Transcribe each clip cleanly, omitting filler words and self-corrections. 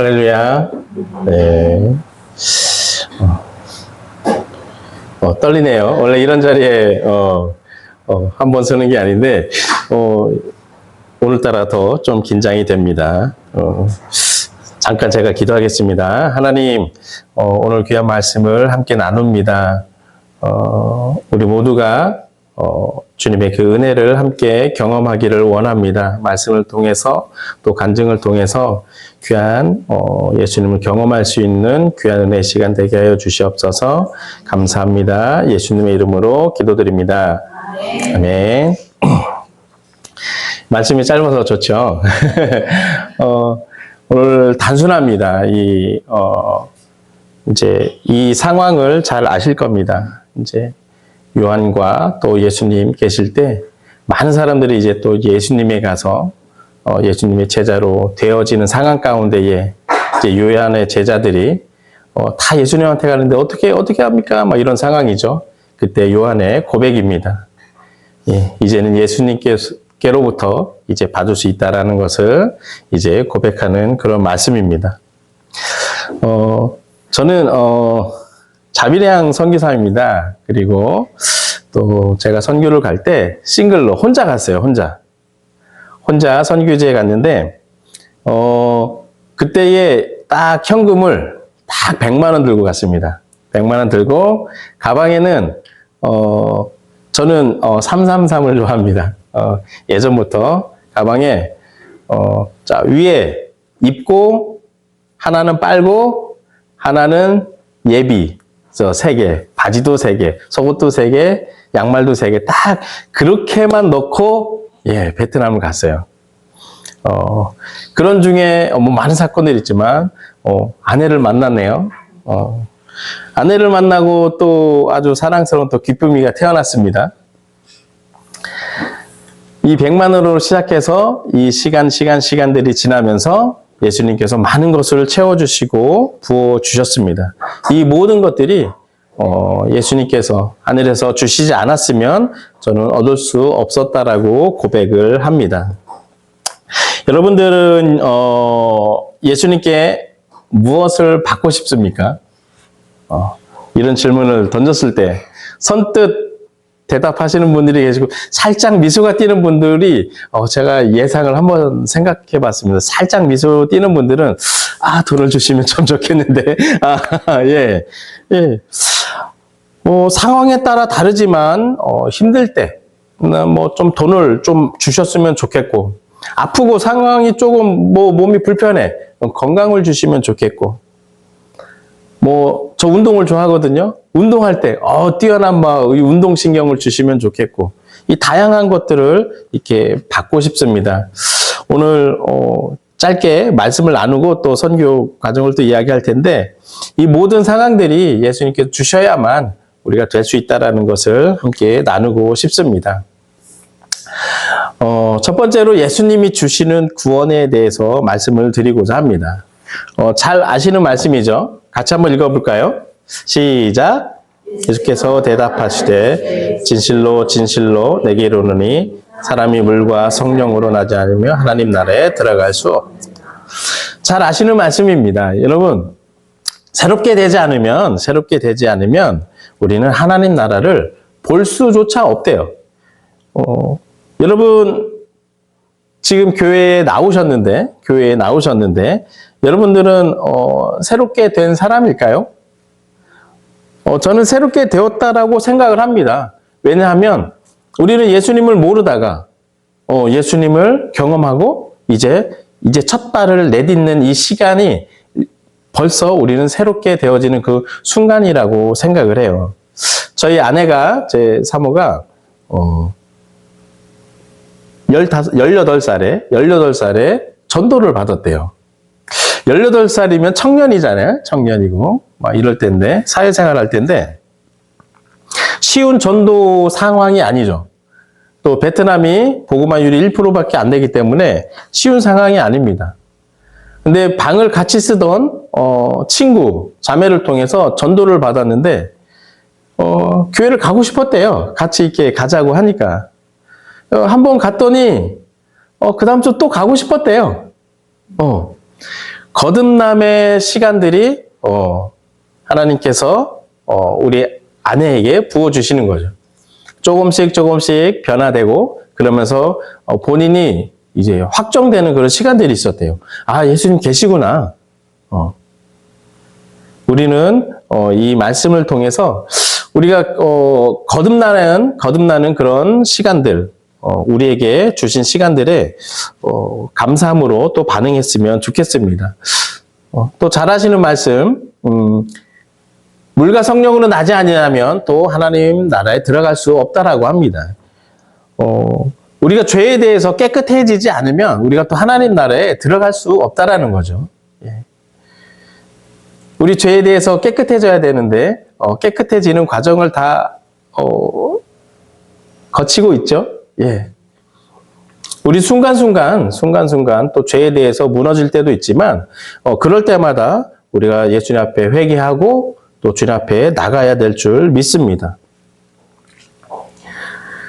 할렐루야. 네. 떨리네요. 원래 이런 자리에 한 번 서는 게 아닌데 오늘따라 더 좀 긴장이 됩니다. 잠깐 제가 기도하겠습니다. 하나님, 오늘 귀한 말씀을 함께 나눕니다. 우리 모두가 주님의 그 은혜를 함께 경험하기를 원합니다. 말씀을 통해서 또 간증을 통해서 귀한 예수님을 경험할 수 있는 귀한 은혜의 시간 되게 하여 주시옵소서. 감사합니다. 예수님의 이름으로 기도드립니다. 아멘. 말씀이 짧아서 좋죠. 오늘 단순합니다. 이제 이 상황을 잘 아실 겁니다. 이제 요한과 또 예수님 계실 때 많은 사람들이 이제 또 예수님에 가서 예수님의 제자로 되어지는 상황 가운데에 이제 요한의 제자들이 다 예수님한테 가는데 어떻게 합니까? 막 이런 상황이죠. 그때 요한의 고백입니다. 예, 이제는 예수님께로부터 이제 받을 수 있다라는 것을 이제 고백하는 그런 말씀입니다. 저는 자비량 선교사입니다. 그리고 또 제가 선교를 갈 때 싱글로 혼자 갔어요. 혼자 선교지에 갔는데 그때에 딱 현금을 딱 100만 원 들고 갔습니다. 100만 원 들고 가방에는 저는 333을 좋아합니다. 예전부터 가방에 자 위에 입고 하나는 빨고 하나는 예비 3개, 바지도 3개, 속옷도 3개, 양말도 3개, 딱 그렇게만 넣고 베트남을 갔어요. 그런 중에 뭐 많은 사건들이 있지만 아내를 만났네요. 아내를 만나고 또 아주 사랑스러운 또 기쁨이가 태어났습니다. 이 100만 원으로 시작해서 이 시간들이 지나면서 예수님께서 많은 것을 채워주시고 부어주셨습니다. 이 모든 것들이 예수님께서 하늘에서 주시지 않았으면 저는 얻을 수 없었다라고 고백을 합니다. 여러분들은 예수님께 무엇을 받고 싶습니까? 이런 질문을 던졌을 때 선뜻 대답하시는 분들이 계시고 살짝 미소가 띄는 분들이 제가 예상을 한번 생각해 봤습니다. 살짝 미소 띄는 분들은 돈을 주시면 참 좋겠는데 예. 상황에 따라 다르지만 힘들 때 뭐 좀 돈을 좀 주셨으면 좋겠고 아프고 상황이 조금 몸이 불편해 건강을 주시면 좋겠고 저 운동을 좋아하거든요. 운동할 때 뛰어난 이 운동신경을 주시면 좋겠고 이 다양한 것들을 이렇게 받고 싶습니다. 오늘 짧게 말씀을 나누고 또 선교 과정을 또 이야기할 텐데 이 모든 상황들이 예수님께서 주셔야만 우리가 될 수 있다는 것을 함께 나누고 싶습니다. 첫 번째로 예수님이 주시는 구원에 대해서 말씀을 드리고자 합니다. 잘 아시는 말씀이죠. 같이 한번 읽어볼까요? 시작. 예수께서 대답하시되 진실로 진실로 내게 이르노니 사람이 물과 성령으로 나지 않으며 하나님 나라에 들어갈 수 없다. 잘 아시는 말씀입니다. 여러분 새롭게 되지 않으면 우리는 하나님 나라를 볼 수조차 없대요. 여러분 지금 교회에 나오셨는데 여러분들은 새롭게 된 사람일까요? 저는 새롭게 되었다라고 생각을 합니다. 왜냐하면 우리는 예수님을 모르다가 예수님을 경험하고 이제 첫 발을 내딛는 이 시간이 벌써 우리는 새롭게 되어지는 그 순간이라고 생각을 해요. 저희 아내가 제 사모가 18살에 전도를 받았대요. 18살이면 청년이잖아요. 청년이고 막 이럴 때인데 사회생활 할 때인데 쉬운 전도 상황이 아니죠. 또 베트남이 복음화율이 1%밖에 안 되기 때문에 쉬운 상황이 아닙니다. 근데 방을 같이 쓰던 친구, 자매를 통해서 전도를 받았는데 교회를 가고 싶었대요. 같이 이렇게 가자고 하니까. 한번 갔더니 그 다음 주 또 가고 싶었대요. 거듭남의 시간들이 하나님께서 우리 아내에게 부어주시는 거죠. 조금씩 조금씩 변화되고 그러면서 본인이 이제 확정되는 그런 시간들이 있었대요. 아, 예수님 계시구나. 우리는 이 말씀을 통해서 우리가 거듭나는 그런 시간들, 우리에게 주신 시간들에 감사함으로 또 반응했으면 좋겠습니다. 또 잘하시는 말씀, 물과 성령으로 나지 아니하면 또 하나님 나라에 들어갈 수 없다라고 합니다. 우리가 죄에 대해서 깨끗해지지 않으면 우리가 또 하나님 나라에 들어갈 수 없다라는 거죠. 예. 우리 죄에 대해서 깨끗해져야 되는데 깨끗해지는 과정을 다 거치고 있죠. 예. 우리 순간순간 또 죄에 대해서 무너질 때도 있지만 그럴 때마다 우리가 예수님 앞에 회개하고 또 주님 앞에 나가야 될 줄 믿습니다.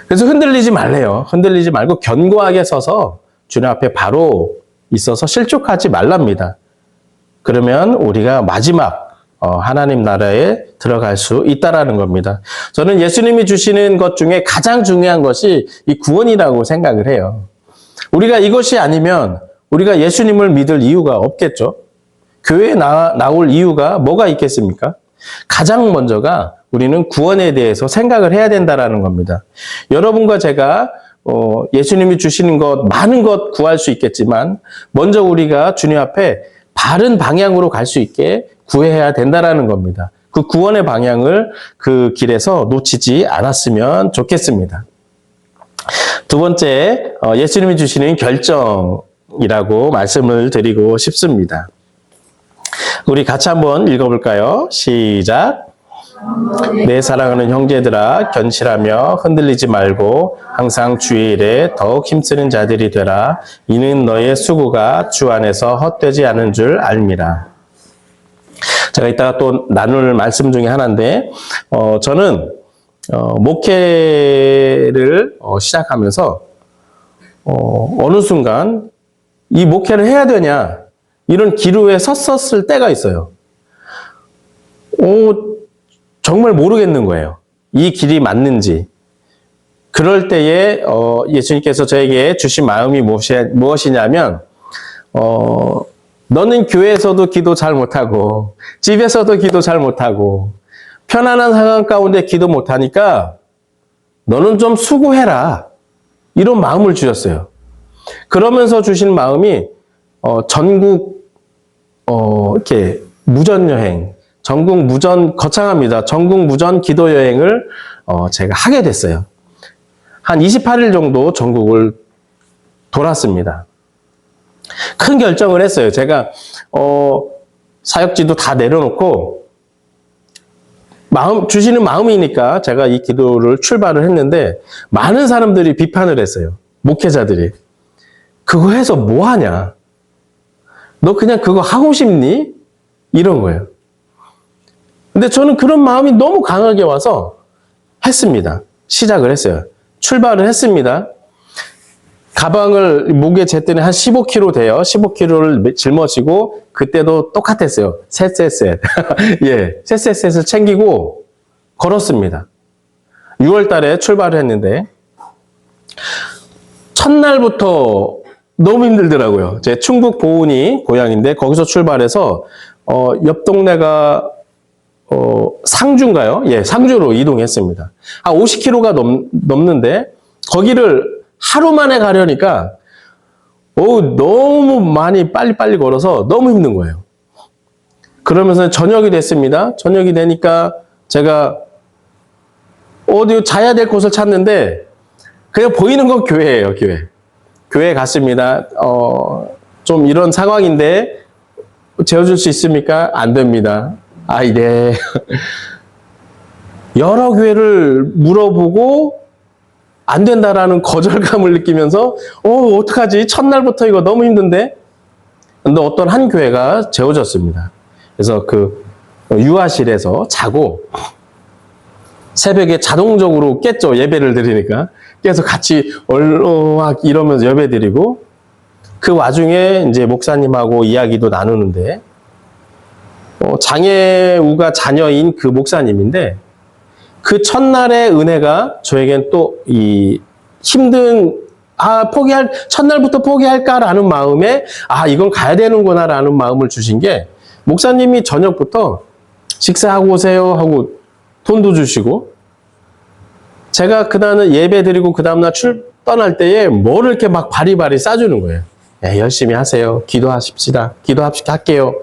그래서 흔들리지 말래요. 흔들리지 말고 견고하게 서서 주님 앞에 바로 있어서 실족하지 말랍니다. 그러면 우리가 마지막 하나님 나라에 들어갈 수 있다라는 겁니다. 저는 예수님이 주시는 것 중에 가장 중요한 것이 이 구원이라고 생각을 해요. 우리가 이것이 아니면 우리가 예수님을 믿을 이유가 없겠죠. 교회에 나올 이유가 뭐가 있겠습니까? 가장 먼저가 우리는 구원에 대해서 생각을 해야 된다라는 겁니다. 여러분과 제가 예수님이 주시는 것, 많은 것 구할 수 있겠지만 먼저 우리가 주님 앞에 바른 방향으로 갈 수 있게 구해야 된다라는 겁니다. 그 구원의 방향을 그 길에서 놓치지 않았으면 좋겠습니다. 두 번째, 예수님이 주시는 결정이라고 말씀을 드리고 싶습니다. 우리 같이 한번 읽어볼까요? 시작. 내 사랑하는 형제들아, 견실하며 흔들리지 말고 항상 주의 일에 더욱 힘쓰는 자들이 되라. 이는 너의 수고가 주 안에서 헛되지 않은 줄 알미라. 제가 이따가 또 나눌 말씀 중에 하나인데, 저는 목회를 시작하면서 어느 순간 이 목회를 해야 되냐 이런 기로에 섰었을 때가 있어요. 정말 모르겠는 거예요. 이 길이 맞는지. 그럴 때에 예수님께서 저에게 주신 마음이 무엇이냐면 너는 교회에서도 기도 잘 못하고 집에서도 기도 잘 못하고 편안한 상황 가운데 기도 못하니까 너는 좀 수고해라. 이런 마음을 주셨어요. 그러면서 주신 마음이 전국 이렇게 무전여행, 전국 무전, 거창합니다. 전국 무전 기도 여행을 제가 하게 됐어요. 한 28일 정도 전국을 돌았습니다. 큰 결정을 했어요. 제가 사역지도 다 내려놓고 주시는 마음이니까 제가 이 기도를 출발을 했는데 많은 사람들이 비판을 했어요. 목회자들이. 그거 해서 뭐 하냐? 너 그냥 그거 하고 싶니? 이런 거예요. 근데 저는 그런 마음이 너무 강하게 와서 했습니다. 시작을 했어요. 출발을 했습니다. 가방을 목에 쟀더니 한 15kg 돼요. 15kg를 짊어지고 그때도 똑같았어요. 셋. 예, 셋을 챙기고 걸었습니다. 6월 달에 출발을 했는데 첫날부터 너무 힘들더라고요. 제 충북 보은이 고향인데 거기서 출발해서 옆 동네가 상주인가요? 예, 상주로 이동했습니다. 한 50km가 넘는데 거기를 하루 만에 가려니까 너무 많이 빨리 걸어서 너무 힘든 거예요. 그러면서 저녁이 됐습니다. 저녁이 되니까 제가 어디 자야 될 곳을 찾는데 그냥 보이는 건 교회예요, 교회. 교회에 갔습니다. 좀 이런 상황인데 재워줄 수 있습니까? 안 됩니다. 네. 여러 교회를 물어보고 안 된다라는 거절감을 느끼면서 어떡하지? 첫날부터 이거 너무 힘든데? 근데 어떤 한 교회가 재워졌습니다. 그래서 그 유아실에서 자고 새벽에 자동적으로 깼죠. 예배를 드리니까. 깨서 같이 얼로악 이러면서 예배 드리고 그 와중에 이제 목사님하고 이야기도 나누는데, 장애우가 자녀인 그 목사님인데, 그 첫날의 은혜가 저에겐 또 첫날부터 포기할까라는 마음에, 이건 가야 되는구나라는 마음을 주신 게, 목사님이 저녁부터 식사하고 오세요 하고 돈도 주시고, 제가 그날은 예배 드리고 그 다음날 떠날 때에 뭐를 이렇게 막 바리바리 싸주는 거예요. 열심히 하세요. 기도하십시다. 할게요.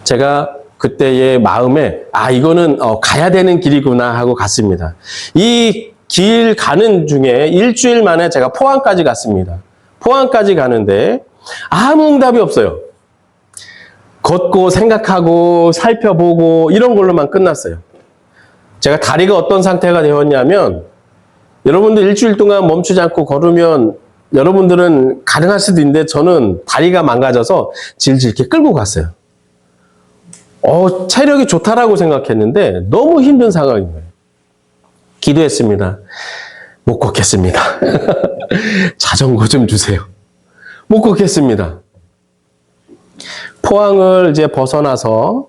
제가 그때의 마음에 이거는 가야 되는 길이구나 하고 갔습니다. 이 길 가는 중에 일주일 만에 제가 포항까지 갔습니다. 포항까지 가는데 아무 응답이 없어요. 걷고 생각하고 살펴보고 이런 걸로만 끝났어요. 제가 다리가 어떤 상태가 되었냐면, 여러분들 일주일 동안 멈추지 않고 걸으면 여러분들은 가능할 수도 있는데, 저는 다리가 망가져서 질질 이렇게 끌고 갔어요. 체력이 좋다라고 생각했는데 너무 힘든 상황인 거예요. 기도했습니다. 못 걷겠습니다. 자전거 좀 주세요. 못 걷겠습니다. 포항을 이제 벗어나서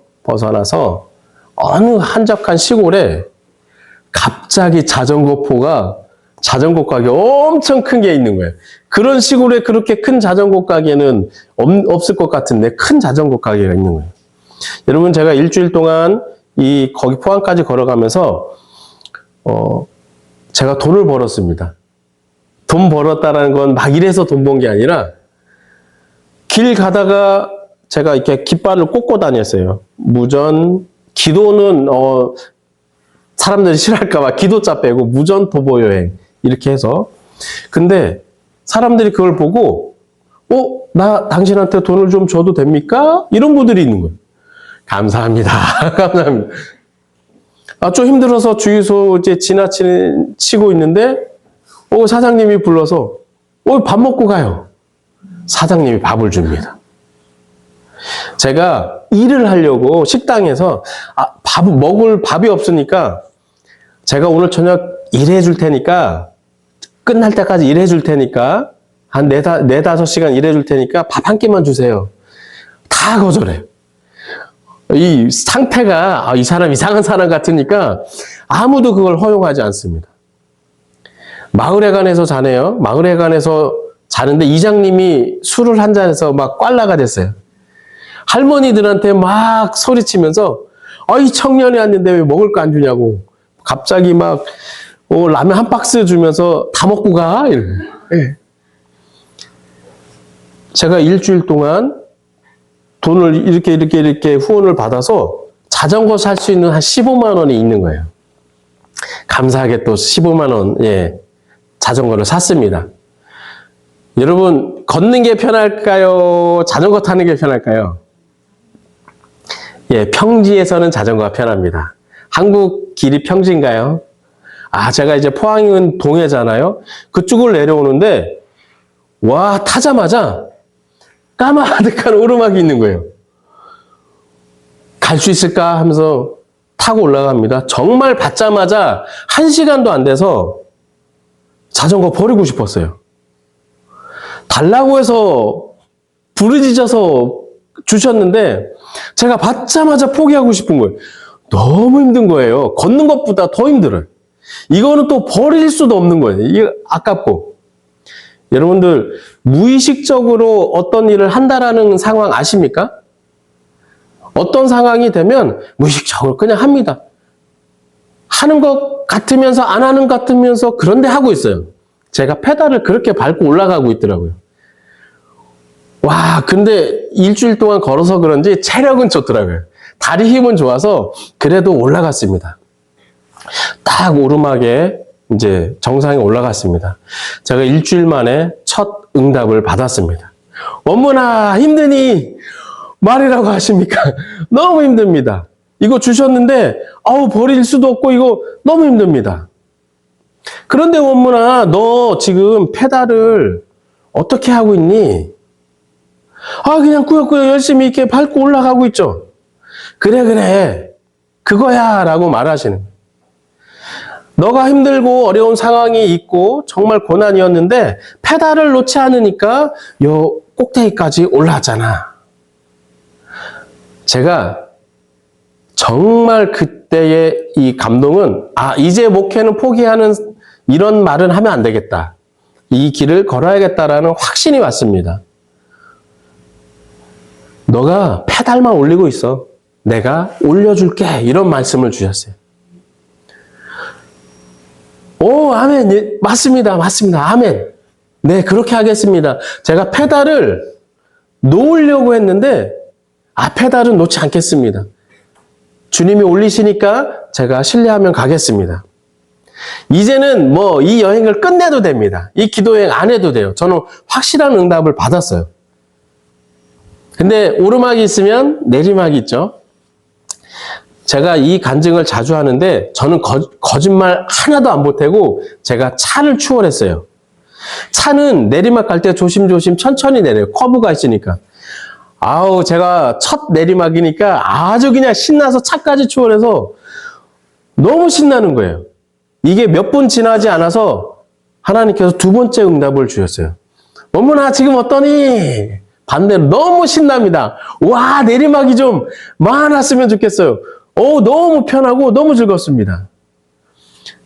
어느 한적한 시골에 갑자기 자전거 가게 엄청 큰 게 있는 거예요. 그런 시골에 그렇게 큰 자전거 가게는 없을 것 같은데 큰 자전거 가게가 있는 거예요. 여러분, 제가 일주일 동안 거기 포항까지 걸어가면서 제가 돈을 벌었습니다. 돈 벌었다라는 건 막 이래서 돈 번 게 아니라, 길 가다가 제가 이렇게 깃발을 꽂고 다녔어요. 무전, 기도는 사람들이 싫어할까봐 기도자 빼고 무전 도보 여행 이렇게 해서. 근데 사람들이 그걸 보고 나 당신한테 돈을 좀 줘도 됩니까? 이런 분들이 있는 거예요. 감사합니다. 감사합니다. 좀 힘들어서 주유소 이제 지나치고 있는데 사장님이 불러서 밥 먹고 가요. 사장님이 밥을 줍니다. 제가 일을 하려고 식당에서 먹을 밥이 없으니까, 제가 오늘 저녁 일해 줄 테니까, 끝날 때까지 일해 줄 테니까, 한 4-5시간 일해 줄 테니까 밥 한 끼만 주세요. 다 거절해요. 이 상태가 이 사람 이상한 사람 같으니까 아무도 그걸 허용하지 않습니다. 마을회관에서 자네요. 마을회관에서 자는데 이장님이 술을 한 잔해서 막 꽐라가 됐어요. 할머니들한테 막 소리치면서 이 청년이 왔는데 왜 먹을 거 안 주냐고, 갑자기 막 라면 한 박스 주면서 다 먹고 가 이러고. 네. 제가 일주일 동안 돈을 이렇게 후원을 받아서 자전거 살 수 있는 한 15만 원이 있는 거예요. 감사하게 또 15만 원 자전거를 샀습니다. 여러분, 걷는 게 편할까요? 자전거 타는 게 편할까요? 평지에서는 자전거가 편합니다. 한국 길이 평지인가요? 제가 이제 포항은 동해잖아요. 그쪽을 내려오는데 타자마자 까마득한 오르막이 있는 거예요. 갈 수 있을까 하면서 타고 올라갑니다. 정말 받자마자 1시간도 안 돼서 자전거 버리고 싶었어요. 달라고 해서 부르짖어서 주셨는데 제가 받자마자 포기하고 싶은 거예요. 너무 힘든 거예요. 걷는 것보다 더 힘들어요. 이거는 또 버릴 수도 없는 거예요. 이게 아깝고. 여러분들, 무의식적으로 어떤 일을 한다라는 상황 아십니까? 어떤 상황이 되면 무의식적으로 그냥 합니다. 하는 것 같으면서 안 하는 것 같으면서 그런데 하고 있어요. 제가 페달을 그렇게 밟고 올라가고 있더라고요. 근데 일주일 동안 걸어서 그런지 체력은 좋더라고요. 다리 힘은 좋아서 그래도 올라갔습니다. 딱 오르막에 이제 정상에 올라갔습니다. 제가 일주일 만에 첫 응답을 받았습니다. 어머나 힘드니 말이라고 하십니까? 너무 힘듭니다. 이거 주셨는데 버릴 수도 없고 이거 너무 힘듭니다. 그런데 어머나 너 지금 페달을 어떻게 하고 있니? 그냥 꾸역꾸역 열심히 이렇게 밟고 올라가고 있죠. 그래 그거야 라고 말하시는 거예요. 너가 힘들고 어려운 상황이 있고 정말 고난이었는데 페달을 놓지 않으니까 요 꼭대기까지 올라왔잖아. 제가 정말 그때의 이 감동은 이제 목회는 포기하는 이런 말은 하면 안 되겠다. 이 길을 걸어야겠다라는 확신이 왔습니다. 너가 페달만 올리고 있어. 내가 올려줄게. 이런 말씀을 주셨어요. 오, 아멘. 예, 맞습니다. 맞습니다. 아멘. 네, 그렇게 하겠습니다. 제가 페달을 놓으려고 했는데, 페달은 놓지 않겠습니다. 주님이 올리시니까 제가 신뢰하면 가겠습니다. 이제는 이 여행을 끝내도 됩니다. 이 기도여행 안 해도 돼요. 저는 확실한 응답을 받았어요. 근데 오르막이 있으면 내리막이 있죠. 제가 이 간증을 자주 하는데 저는 거짓말 하나도 안 보태고 제가 차를 추월했어요. 차는 내리막 갈 때 조심조심 천천히 내려요. 커브가 있으니까. 제가 첫 내리막이니까 아주 그냥 신나서 차까지 추월해서 너무 신나는 거예요. 이게 몇 분 지나지 않아서 하나님께서 두 번째 응답을 주셨어요. 어머나 지금 어떠니? 반대로 너무 신납니다. 와, 내리막이 좀 많았으면 좋겠어요. 너무 편하고 너무 즐겁습니다.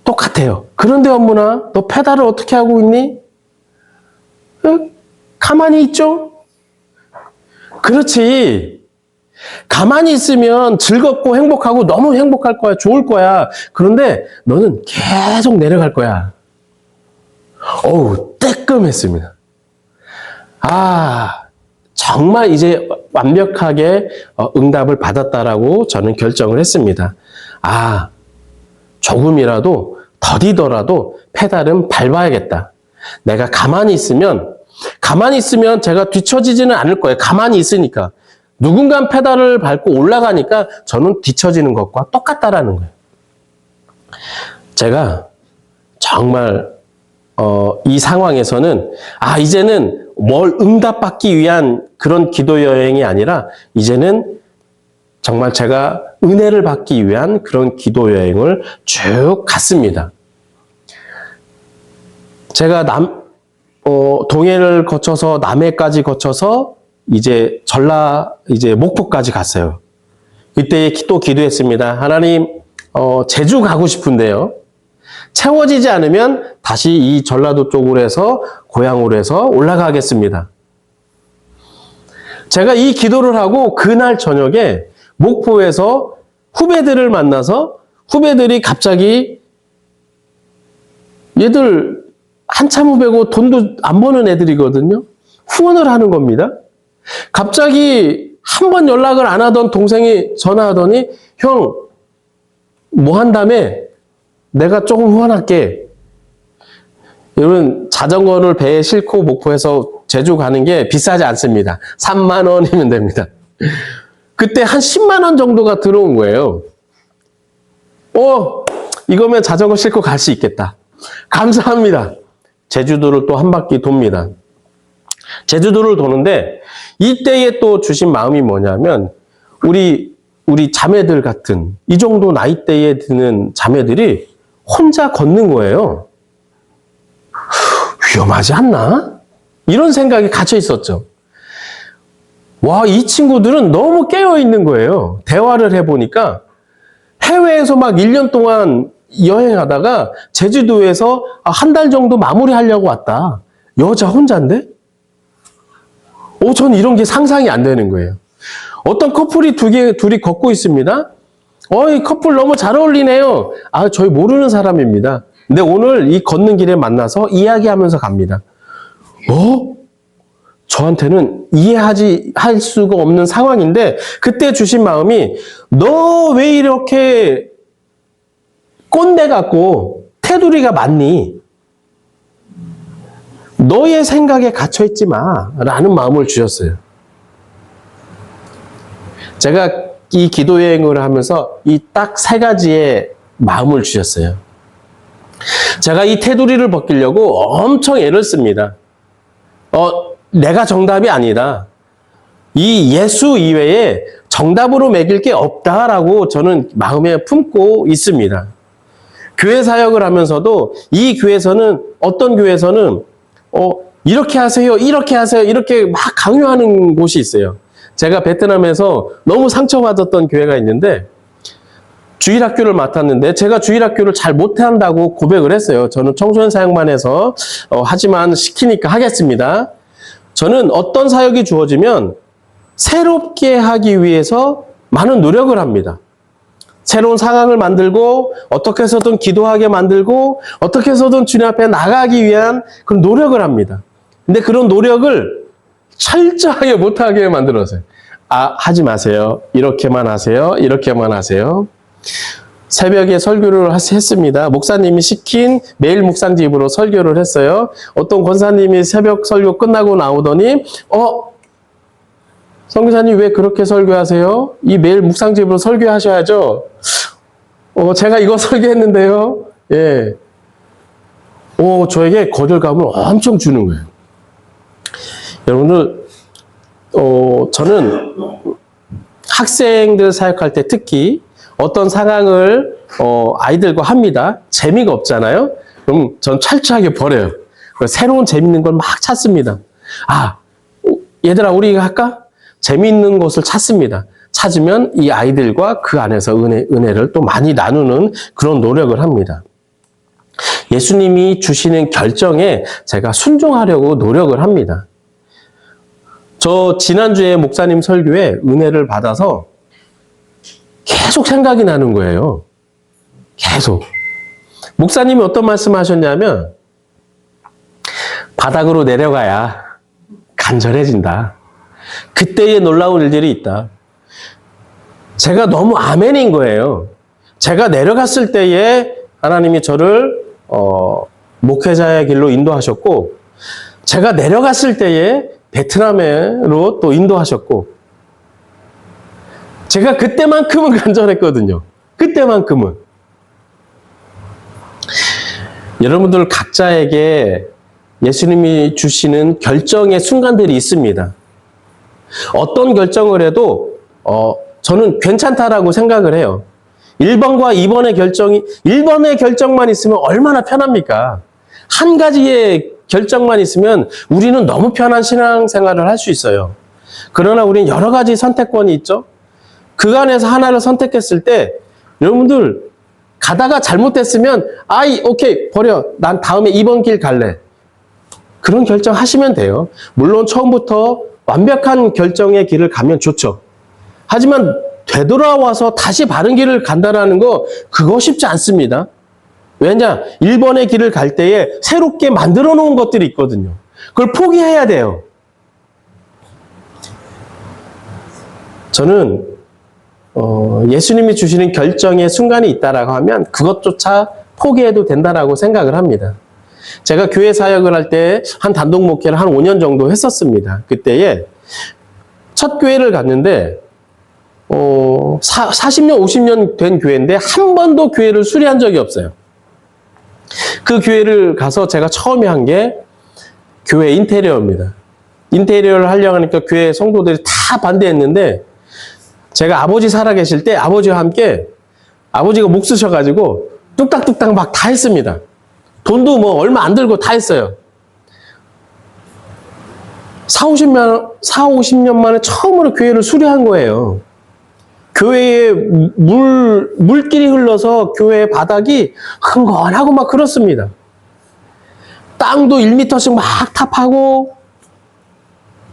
똑같아요. 그런데 어머나 너 페달을 어떻게 하고 있니? 가만히 있죠? 그렇지. 가만히 있으면 즐겁고 행복하고 너무 행복할 거야. 좋을 거야. 그런데 너는 계속 내려갈 거야. 뜨끔했습니다. 정말 이제 완벽하게 응답을 받았다라고 저는 결정을 했습니다. 조금이라도 더디더라도 페달은 밟아야겠다. 내가 가만히 있으면 제가 뒤처지지는 않을 거예요. 가만히 있으니까. 누군가 페달을 밟고 올라가니까 저는 뒤처지는 것과 똑같다라는 거예요. 제가 정말 이 상황에서는 이제는 뭘 응답받기 위한 그런 기도 여행이 아니라 이제는 정말 제가 은혜를 받기 위한 그런 기도 여행을 쭉 갔습니다. 제가 동해를 거쳐서 남해까지 거쳐서 이제 목포까지 갔어요. 그때 또 기도했습니다. 하나님, 제주 가고 싶은데요. 채워지지 않으면 다시 이 전라도 쪽으로 해서 고향으로 해서 올라가겠습니다. 제가 이 기도를 하고 그날 저녁에 목포에서 후배들을 만나서 후배들이 갑자기 얘들 한참 후배고 돈도 안 버는 애들이거든요. 후원을 하는 겁니다. 갑자기 한 번 연락을 안 하던 동생이 전화하더니 형, 뭐 한다며? 내가 조금 후원할게. 여러분, 자전거를 배에 싣고 목포에서 제주 가는 게 비싸지 않습니다. 3만 원이면 됩니다. 그때 한 10만 원 정도가 들어온 거예요. 이거면 자전거 싣고 갈 수 있겠다. 감사합니다. 제주도를 또 한 바퀴 돕니다. 제주도를 도는데 이때에 또 주신 마음이 뭐냐면 우리 자매들 같은 이 정도 나이대에 드는 자매들이 혼자 걷는 거예요. 위험하지 않나? 이런 생각이 갇혀 있었죠. 이 친구들은 너무 깨어 있는 거예요. 대화를 해보니까 해외에서 막 1년 동안 여행하다가 제주도에서 한 달 정도 마무리하려고 왔다. 여자 혼자인데? 전 이런 게 상상이 안 되는 거예요. 어떤 커플이 둘이 걷고 있습니다. 이 커플 너무 잘 어울리네요. 저희 모르는 사람입니다. 근데 오늘 이 걷는 길에 만나서 이야기하면서 갑니다. 저한테는 할 수가 없는 상황인데 그때 주신 마음이 너 왜 이렇게 꼰대 같고 테두리가 많니? 너의 생각에 갇혀있지 마 라는 마음을 주셨어요. 제가 이 기도 여행을 하면서 이 딱 3가지의 마음을 주셨어요. 제가 이 테두리를 벗기려고 엄청 애를 씁니다. 내가 정답이 아니다. 이 예수 이외에 정답으로 매길 게 없다라고 저는 마음에 품고 있습니다. 교회 사역을 하면서도 이 교회에서는 어떤 교회에서는 이렇게 하세요, 이렇게 하세요, 이렇게 막 강요하는 곳이 있어요. 제가 베트남에서 너무 상처받았던 교회가 있는데 주일학교를 맡았는데 제가 주일학교를 잘 못한다고 고백을 했어요. 저는 청소년 사역만 해서 하지만 시키니까 하겠습니다. 저는 어떤 사역이 주어지면 새롭게 하기 위해서 많은 노력을 합니다. 새로운 상황을 만들고 어떻게 해서든 기도하게 만들고 어떻게 해서든 주님 앞에 나가기 위한 그런 노력을 합니다. 근데 그런 노력을 철저하게 못하게 만들었어요. 하지 마세요. 이렇게만 하세요. 이렇게만 하세요. 새벽에 설교를 했습니다. 목사님이 시킨 매일 묵상집으로 설교를 했어요. 어떤 권사님이 새벽 설교 끝나고 나오더니 선교사님 왜 그렇게 설교하세요? 이 매일 묵상집으로 설교하셔야죠. 제가 이거 설교했는데요. 예. 저에게 거절감을 엄청 주는 거예요. 여러분들, 저는 학생들 사역할 때 특히 어떤 상황을 아이들과 합니다. 재미가 없잖아요. 그럼 전 철저하게 버려요. 새로운 재밌는 걸 막 찾습니다. 얘들아 우리 이거 할까? 재미있는 것을 찾습니다. 찾으면 이 아이들과 그 안에서 은혜를 또 많이 나누는 그런 노력을 합니다. 예수님이 주시는 결정에 제가 순종하려고 노력을 합니다. 저 지난주에 목사님 설교에 은혜를 받아서 계속 생각이 나는 거예요. 계속. 목사님이 어떤 말씀 하셨냐면 바닥으로 내려가야 간절해진다. 그때에 놀라운 일들이 있다. 제가 너무 아멘인 거예요. 제가 내려갔을 때에 하나님이 저를 목회자의 길로 인도하셨고 제가 내려갔을 때에 베트남으로 또 인도하셨고 제가 그때만큼은 간절했거든요. 그때만큼은. 여러분들 각자에게 예수님이 주시는 결정의 순간들이 있습니다. 어떤 결정을 해도 저는 괜찮다라고 생각을 해요. 1번과 2번의 결정이 1번의 결정만 있으면 얼마나 편합니까? 한 가지의 결정만 있으면 우리는 너무 편한 신앙생활을 할 수 있어요. 그러나 우리는 여러 가지 선택권이 있죠. 그 안에서 하나를 선택했을 때 여러분들 가다가 잘못됐으면 오케이 버려. 난 다음에 2번 길 갈래. 그런 결정 하시면 돼요. 물론 처음부터 완벽한 결정의 길을 가면 좋죠. 하지만 되돌아와서 다시 바른 길을 간다는 거 그거 쉽지 않습니다. 왜냐? 1번의 길을 갈 때에 새롭게 만들어 놓은 것들이 있거든요. 그걸 포기해야 돼요. 저는 예수님이 주시는 결정의 순간이 있다라고 하면 그것조차 포기해도 된다라고 생각을 합니다. 제가 교회 사역을 할 때 한 단독 목회를 한 5년 정도 했었습니다. 그때에 첫 교회를 갔는데 40년, 50년 된 교회인데 한 번도 교회를 수리한 적이 없어요. 그 교회를 가서 제가 처음에 한 게 교회 인테리어입니다. 인테리어를 하려고 하니까 교회 성도들이 다 반대했는데 제가 아버지 살아계실 때 아버지와 함께 아버지가 목 쓰셔가지고 뚝딱뚝딱 막 다 했습니다. 돈도 뭐 얼마 안 들고 다 했어요. 50년 만에 처음으로 교회를 수리한 거예요. 교회에 물길이 흘러서 교회 바닥이 흥건하고 막 그렇습니다. 땅도 1m씩 막 탑하고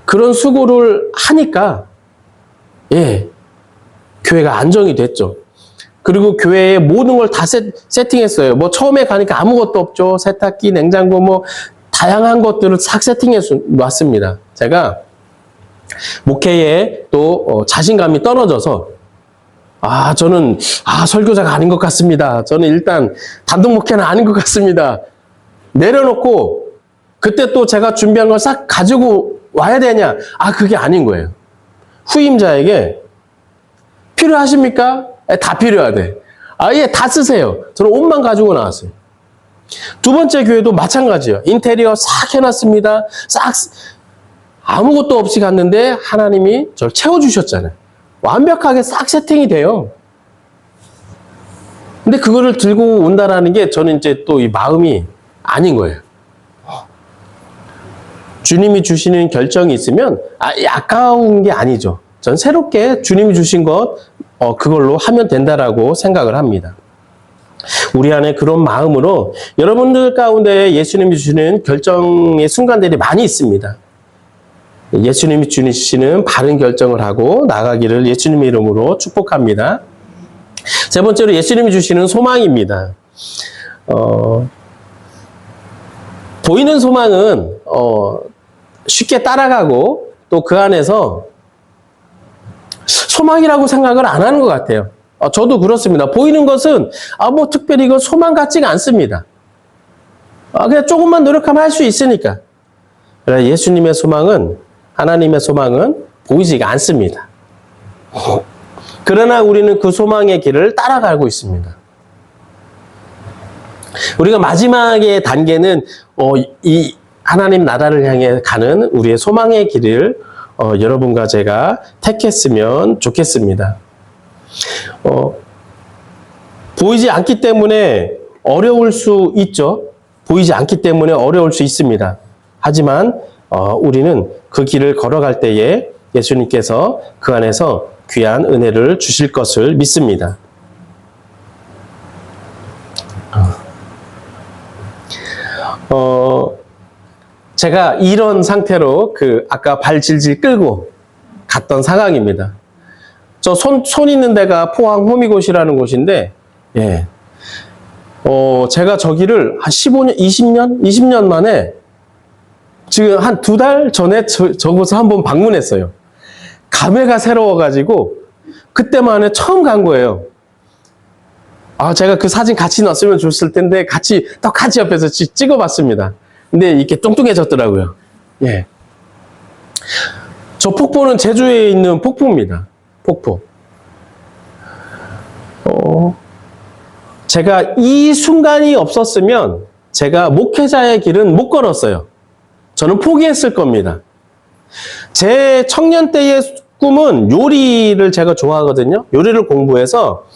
그런 수고를 하니까 교회가 안정이 됐죠. 그리고 교회에 모든 걸 다 세팅했어요. 뭐 처음에 가니까 아무것도 없죠. 세탁기, 냉장고 뭐 다양한 것들을 싹 세팅해 놨습니다. 제가 목회에 또 자신감이 떨어져서 저는 설교자가 아닌 것 같습니다. 저는 일단 단독 목회는 아닌 것 같습니다. 내려놓고 그때 또 제가 준비한 걸 싹 가지고 와야 되냐? 그게 아닌 거예요. 후임자에게 필요하십니까? 다 필요하대. 다 쓰세요. 저는 옷만 가지고 나왔어요. 두 번째 교회도 마찬가지예요. 인테리어 싹 해놨습니다. 싹 아무것도 없이 갔는데 하나님이 저를 채워주셨잖아요. 완벽하게 싹 세팅이 돼요. 근데 그거를 들고 온다라는 게 저는 이제 또 이 마음이 아닌 거예요. 주님이 주시는 결정이 있으면 아까운 게 아니죠. 전 새롭게 주님이 주신 것 그걸로 하면 된다라고 생각을 합니다. 우리 안에 그런 마음으로 여러분들 가운데 예수님이 주시는 결정의 순간들이 많이 있습니다. 예수님이 주시는 바른 결정을 하고 나가기를 예수님의 이름으로 축복합니다. 세 번째로 예수님이 주시는 소망입니다. 보이는 소망은 쉽게 따라가고 또 그 안에서 소망이라고 생각을 안 하는 것 같아요. 저도 그렇습니다. 보이는 것은 뭐 특별히 이거 소망 같지가 않습니다. 그냥 조금만 노력하면 할 수 있으니까. 그러나 예수님의 소망은, 하나님의 소망은 보이지가 않습니다. 그러나 우리는 그 소망의 길을 따라가고 있습니다. 우리가 마지막의 단계는 이 하나님 나라를 향해 가는 우리의 소망의 길을 여러분과 제가 택했으면 좋겠습니다. 보이지 않기 때문에 어려울 수 있죠. 보이지 않기 때문에 어려울 수 있습니다. 하지만 우리는 그 길을 걸어갈 때에 예수님께서 그 안에서 귀한 은혜를 주실 것을 믿습니다. 제가 이런 상태로 아까 발 질질 끌고 갔던 상황입니다. 저 손 있는 데가 포항 호미곶이라는 곳인데, 예. 제가 저기를 한 15년, 20년 만에 지금 한 2달 전에 저곳을 한번 방문했어요. 감회가 새로워가지고, 그때만에 처음 간 거예요. 제가 그 사진 같이 넣었으면 좋았을 텐데, 같이 옆에서 찍어봤습니다. 근데 이렇게 뚱뚱해졌더라고요. 예. 저 폭포는 제주에 있는 폭포입니다. 폭포. 제가 이 순간이 없었으면 제가 목회자의 길은 못 걸었어요. 저는 포기했을 겁니다. 제 청년 때의 꿈은 요리를 제가 좋아하거든요. 요리를 공부해서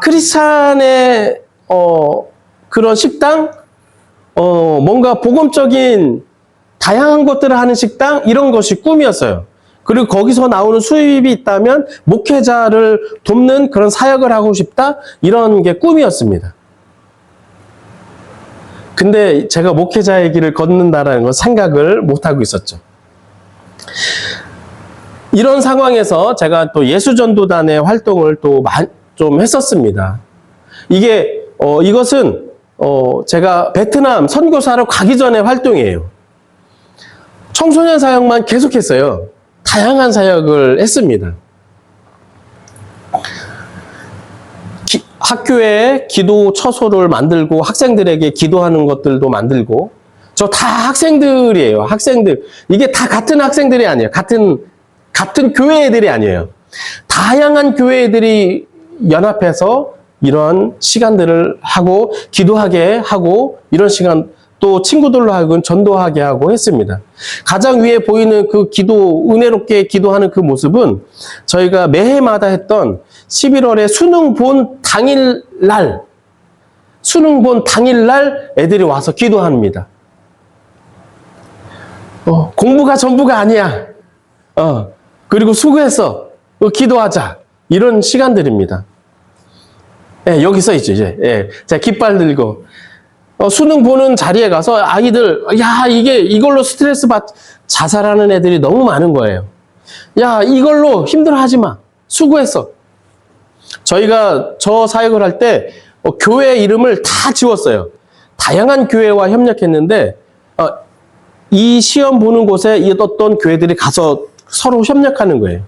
크리스찬의 그런 식당, 뭔가 복음적인 다양한 것들을 하는 식당, 이런 것이 꿈이었어요. 그리고 거기서 나오는 수입이 있다면 목회자를 돕는 그런 사역을 하고 싶다, 이런 게 꿈이었습니다. 근데 제가 목회자의 길을 걷는다라는 건 생각을 못하고 있었죠. 이런 상황에서 제가 또 예수전도단의 활동을 또 좀 했었습니다. 이것은 제가 베트남 선교사로 가기 전에 활동이에요. 청소년 사역만 계속했어요. 다양한 사역을 했습니다. 학교에 기도 처소를 만들고 학생들에게 기도하는 것들도 만들고, 저 다 학생들이에요. 학생들. 이게 다 같은 학생들이 아니에요. 같은 교회 애들이 아니에요. 다양한 교회 애들이 연합해서 이런 시간들을 하고 기도하게 하고, 이런 시간 또 친구들로 하여금 전도하게 하고 했습니다. 가장 위에 보이는 그 은혜롭게 기도하는 그 모습은 저희가 매해마다 했던 11월에 수능 본 당일날 애들이 와서 기도합니다. 공부가 전부가 아니야. 그리고 수고했어. 기도하자. 이런 시간들입니다. 예, 여기 써 있죠, 이제. 예, 제가 깃발 들고. 수능 보는 자리에 가서 아이들, 이걸로 스트레스 자살하는 애들이 너무 많은 거예요. 이걸로 힘들어하지 마. 수고했어. 저희가 저 사역을 할 때 교회 이름을 다 지웠어요. 다양한 교회와 협력했는데, 이 시험 보는 곳에 어떤 교회들이 가서 서로 협력하는 거예요.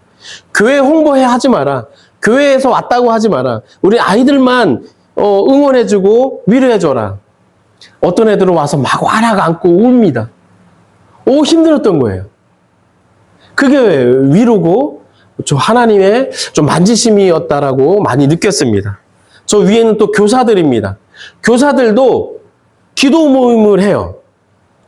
교회 홍보해 하지 마라. 교회에서 왔다고 하지 마라. 우리 아이들만 응원해주고 위로해줘라. 어떤 애들은 와서 막 와락 안고 웁니다. 힘들었던 거예요. 그게 위로고 하나님의 좀 만지심이었다라고 많이 느꼈습니다. 저 위에는 또 교사들입니다. 교사들도 기도 모임을 해요.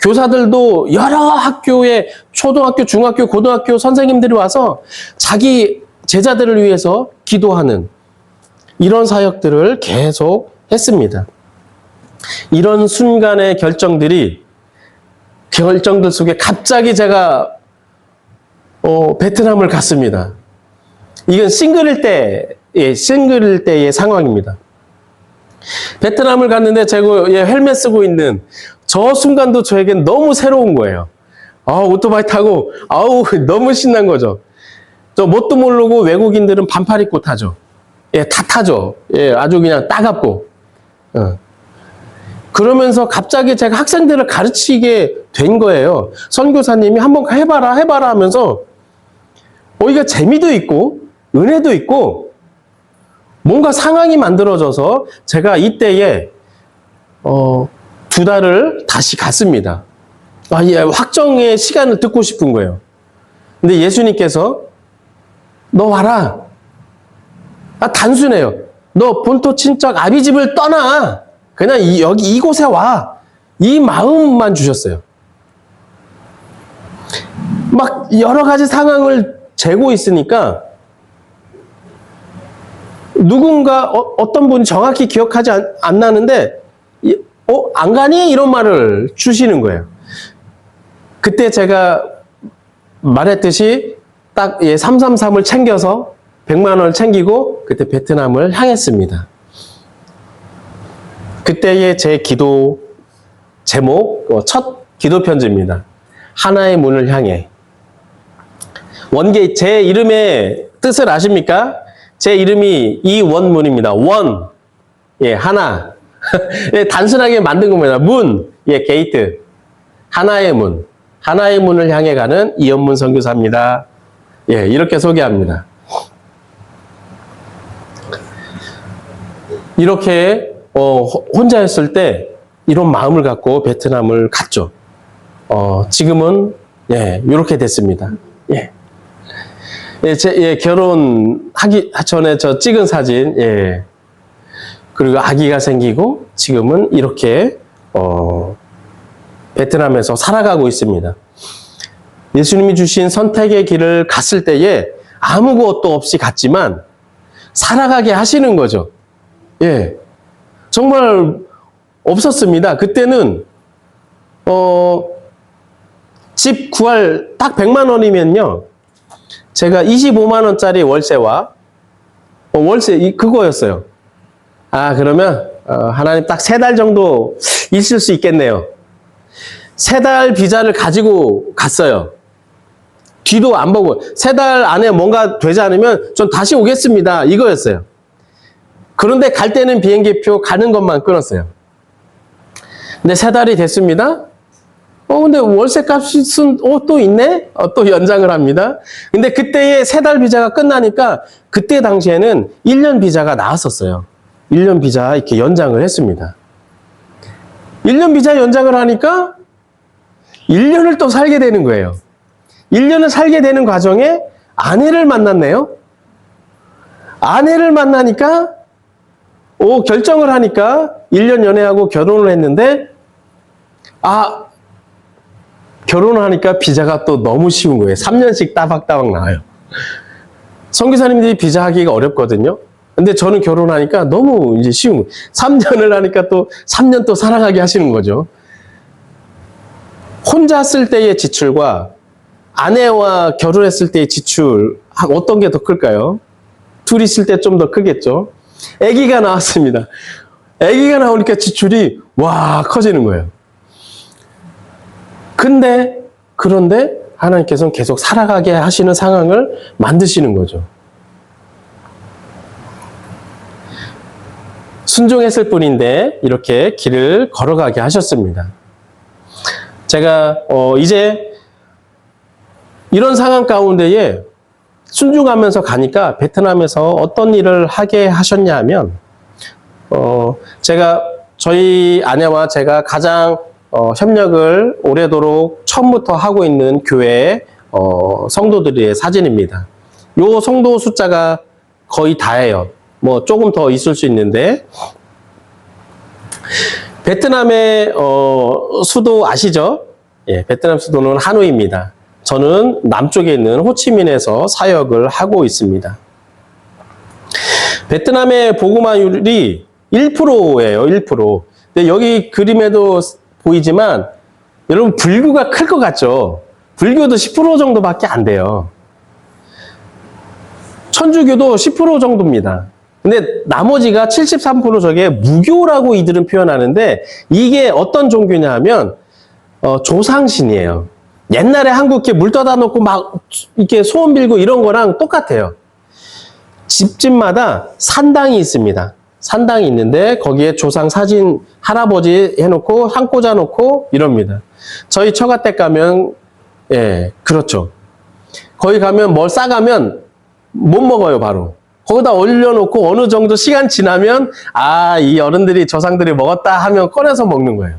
교사들도 여러 학교에 초등학교, 중학교, 고등학교 선생님들이 와서 자기 제자들을 위해서 기도하는, 이런 사역들을 계속 했습니다. 이런 순간의 결정들 속에 갑자기 제가 베트남을 갔습니다. 이건 싱글일 때의 상황입니다. 베트남을 갔는데 제가 헬멧 쓰고 있는 저 순간도 저에겐 너무 새로운 거예요. 오토바이 타고 너무 신난 거죠. 저 뭣도 모르고 외국인들은 반팔 입고 타죠. 다 타죠. 아주 그냥 따갑고. 그러면서 갑자기 제가 학생들을 가르치게 된 거예요. 선교사님이 한번 해봐라 하면서 이게 재미도 있고 은혜도 있고 뭔가 상황이 만들어져서 제가 이때에 2달을 다시 갔습니다. 확정의 시간을 듣고 싶은 거예요. 근데 예수님께서 너 와라. 단순해요. 너 본토 친척 아비집을 떠나. 그냥 여기 이곳에 와. 이 마음만 주셨어요. 막 여러 가지 상황을 재고 있으니까 누군가 어떤 분이 정확히 기억하지 안 나는데 안 가니? 이런 말을 주시는 거예요. 그때 제가 말했듯이 딱 333을 챙겨서 100만 원을 챙기고 그때 베트남을 향했습니다. 그때의 제 기도 제목, 첫 기도 편지입니다. 하나의 문을 향해. 제 이름의 뜻을 아십니까? 제 이름이 이원문입니다. 원, 하나. 단순하게 만든 겁니다. 문, 게이트. 하나의 문. 하나의 문을 향해 가는 이원문 선교사입니다. 이렇게 소개합니다. 이렇게 혼자였을 때 이런 마음을 갖고 베트남을 갔죠. 지금은 이렇게 됐습니다. 결혼하기 전에 저 찍은 사진, 그리고 아기가 생기고 지금은 이렇게 베트남에서 살아가고 있습니다. 예수님이 주신 선택의 길을 갔을 때에 아무것도 없이 갔지만 살아가게 하시는 거죠. 정말 없었습니다. 그때는 집 구할 딱 100만 원이면요. 제가 25만 원짜리 월세와 월세 그거였어요. 그러면 하나님 딱 3달 정도 있을 수 있겠네요. 3달 비자를 가지고 갔어요. 뒤도 안 보고 3달 안에 뭔가 되지 않으면 전 다시 오겠습니다. 이거였어요. 그런데 갈 때는 비행기표 가는 것만 끊었어요. 근데 3달이 됐습니다. 근데 월세 값은 또 있네? 또 연장을 합니다. 근데 그때의 3달 비자가 끝나니까 그때 당시에는 1년 비자가 나왔었어요. 1년 비자 이렇게 연장을 했습니다. 1년 비자 연장을 하니까 1년을 또 살게 되는 거예요. 1년을 살게 되는 과정에 아내를 만났네요. 아내를 만나니까 결정을 하니까 1년 연애하고 결혼을 했는데 결혼을 하니까 비자가 또 너무 쉬운 거예요. 3년씩 따박따박 나와요. 선교사님들이 비자 하기가 어렵거든요. 근데 저는 결혼하니까 너무 이제 쉬운 거예요. 3년을 하니까 또 3년 또 살아가게 하시는 거죠. 혼자 쓸 때의 지출과 아내와 결혼했을 때의 지출 어떤 게 더 클까요? 둘이 있을 때 좀 더 크겠죠. 아기가 나왔습니다. 아기가 나오니까 지출이 커지는 거예요. 그런데 하나님께서는 계속 살아가게 하시는 상황을 만드시는 거죠. 순종했을 뿐인데 이렇게 길을 걸어가게 하셨습니다. 제가 이제 이런 상황 가운데에 순종하면서 가니까 베트남에서 어떤 일을 하게 하셨냐 하면 제가 저희 아내와 제가 가장 협력을 오래도록 처음부터 하고 있는 교회 성도들의 사진입니다. 요 성도 숫자가 거의 다예요. 조금 더 있을 수 있는데 베트남의 수도 아시죠? 베트남 수도는 하노이입니다. 저는 남쪽에 있는 호치민에서 사역을 하고 있습니다. 베트남의 복음화율이 1%예요, 1%. 근데 여기 그림에도 보이지만 여러분 불교가 클 것 같죠? 불교도 10% 정도밖에 안 돼요. 천주교도 10% 정도입니다. 근데 나머지가 73% 저게 무교라고 이들은 표현하는데 이게 어떤 종교냐 하면 조상신이에요. 옛날에 한국 이렇게 물 떠다 놓고 막 이렇게 소원 빌고 이런 거랑 똑같아요. 집집마다 산당이 있습니다. 산당이 있는데 거기에 조상 사진 할아버지 해놓고 상 꽂아놓고 이럽니다. 저희 처가댁 가면 예 그렇죠. 거기 가면 뭘 싸가면 못 먹어요 바로. 거기다 올려놓고 어느 정도 시간 지나면 아, 이 어른들이 조상들이 먹었다 하면 꺼내서 먹는 거예요.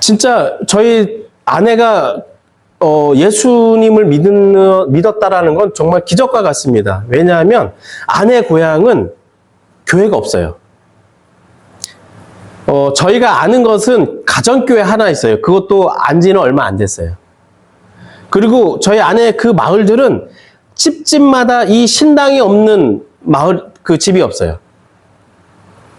진짜 저희 아내가 예수님을 믿었다라는 건 정말 기적과 같습니다. 왜냐하면 아내 고향은 교회가 없어요. 저희가 아는 것은 가정교회 하나 있어요. 그것도 안 지는 얼마 안 됐어요. 그리고 저희 아내 그 마을들은 집집마다 이 신당이 없는 마을, 그 집이 없어요.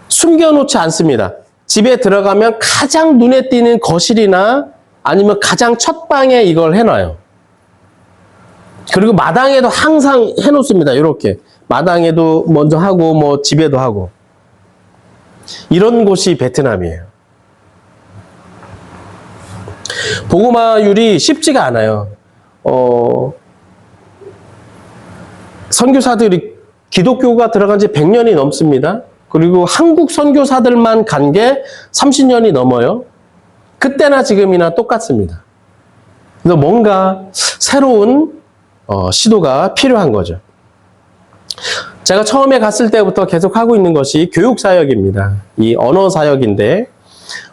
숨겨놓지 않습니다. 집에 들어가면 가장 눈에 띄는 거실이나 아니면 가장 첫 방에 이걸 해놔요. 그리고 마당에도 항상 해놓습니다. 이렇게. 마당에도 먼저 하고, 뭐, 집에도 하고. 이런 곳이 베트남이에요. 복음화율이 쉽지가 않아요. 선교사들이 기독교가 들어간 지 100년이 넘습니다. 그리고 한국 선교사들만 간 게 30년이 넘어요. 그때나 지금이나 똑같습니다. 그래서 뭔가 새로운 시도가 필요한 거죠. 제가 처음에 갔을 때부터 계속 하고 있는 것이 교육사역입니다. 이 언어사역인데